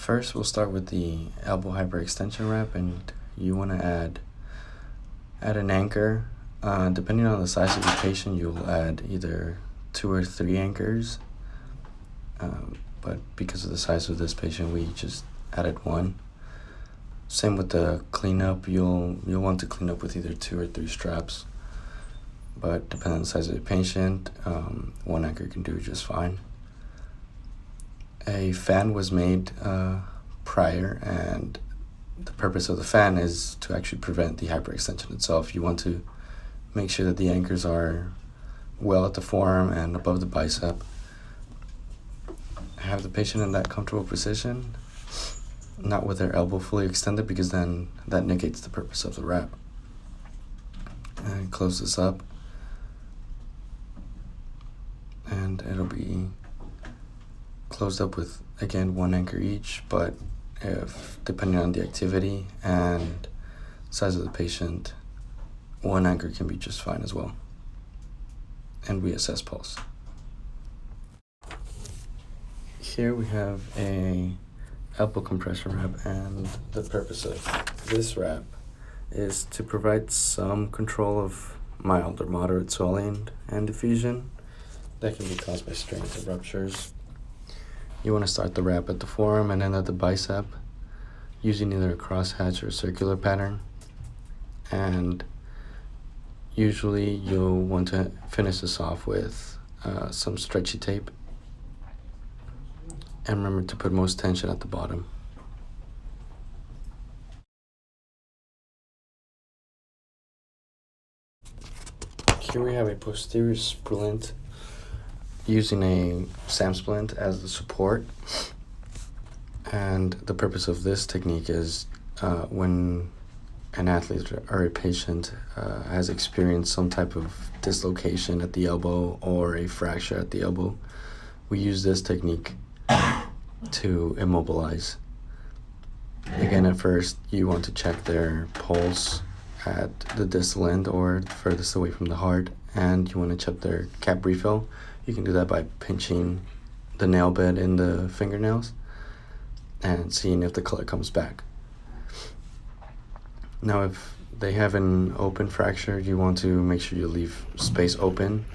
First, we'll start with the elbow hyperextension wrap, and you want to add an anchor. Depending on the size of your patient, you'll add either 2 or 3 anchors. But because of the size of this patient, we just added 1. Same with the cleanup. You'll want to clean up with either 2 or 3 straps. But depending on the size of the patient, 1 anchor can do just fine. A fan was made prior, and the purpose of the fan is to actually prevent the hyperextension itself. You want to make sure that the anchors are well at the forearm and above the bicep. Have the patient in that comfortable position, not with their elbow fully extended, because then that negates the purpose of the wrap. And close this up, and it'll be closed up with, again, 1 anchor each, but if depending on the activity and size of the patient, 1 anchor can be just fine as well. And we assess pulse. Here we have a elbow compression wrap, and the purpose of this wrap is to provide some control of mild or moderate swelling and diffusion that can be caused by strains or ruptures. You want to start the wrap at the forearm and end at the bicep using either a crosshatch or a circular pattern. And usually you'll want to finish this off with some stretchy tape. And remember to put most tension at the bottom. Here we have a posterior splint using a SAM splint as the support. And the purpose of this technique is when an athlete or a patient has experienced some type of dislocation at the elbow or a fracture at the elbow, we use this technique to immobilize. Again, at first, you want to check their pulse at the distal end or furthest away from the heart, and you want to check their cap refill. You can do that by pinching the nail bed in the fingernails and seeing if the color comes back. Now, if they have an open fracture, you want to make sure you leave space open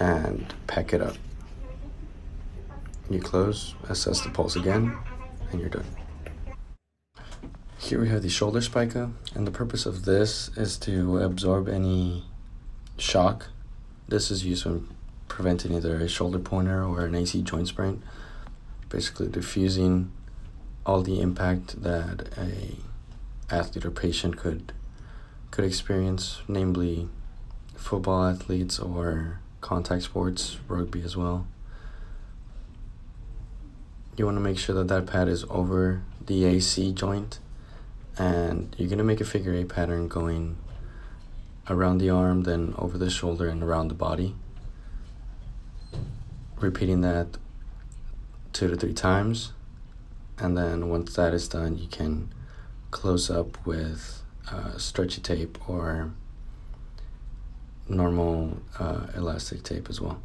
and pack it up. You close, assess the pulse again, and you're done. Here we have the shoulder spica, and the purpose of this is to absorb any shock. This is used when preventing either a shoulder pointer or an AC joint sprain, basically diffusing all the impact that a athlete or patient could experience, namely football athletes or contact sports, rugby as well. You want to make sure that that pad is over the AC joint, and you're going to make a figure 8 pattern going around the arm, then over the shoulder and around the body. Repeating that 2 to 3 times, and then once that is done, you can close up with stretchy tape or normal elastic tape as well.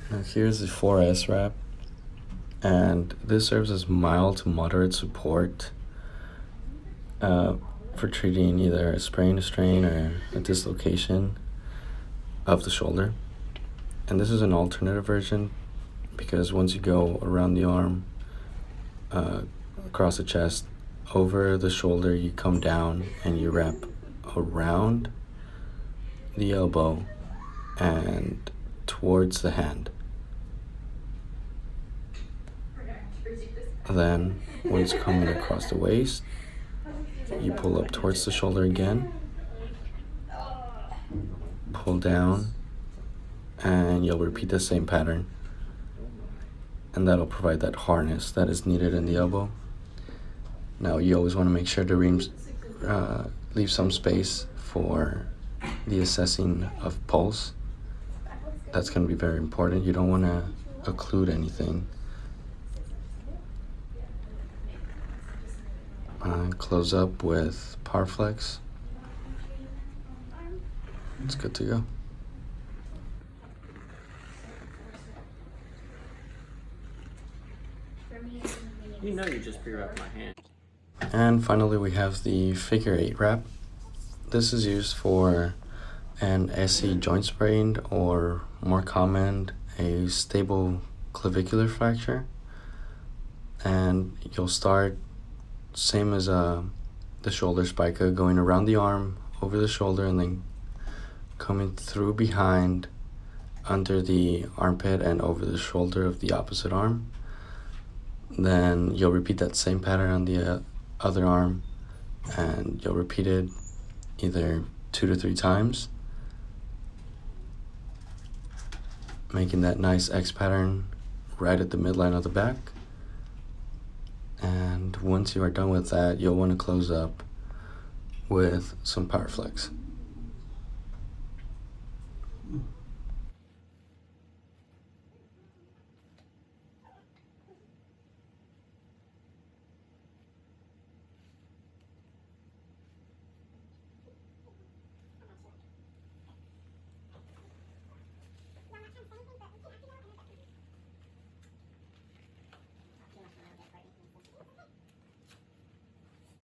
Now here's the 4S wrap, and this serves as mild to moderate support for treating either a sprain, a strain, or a dislocation of the shoulder. And this is an alternative version because once you go around the arm, across the chest, over the shoulder, you come down and you wrap around the elbow and towards the hand. Then, once coming across the waist, you pull up towards the shoulder again, pull down, and you'll repeat the same pattern. And that'll provide that harness that is needed in the elbow. Now, you always want to make sure to leave some space for the assessing of pulse. That's going to be very important. You don't want to occlude anything. Close up with Powerflex. It's good to go. You know you just pre-wrapped my hand. And finally we have the figure 8 wrap. This is used for an SE joint sprain, or more common, a stable clavicular fracture. And you'll start same as the shoulder spica, going around the arm, over the shoulder, and then coming through behind, under the armpit, and over the shoulder of the opposite arm. Then you'll repeat that same pattern on the other arm, and you'll repeat it either 2 to 3 times, making that nice X pattern right at the midline of the back. And once you are done with that, you'll want to close up with some power flex.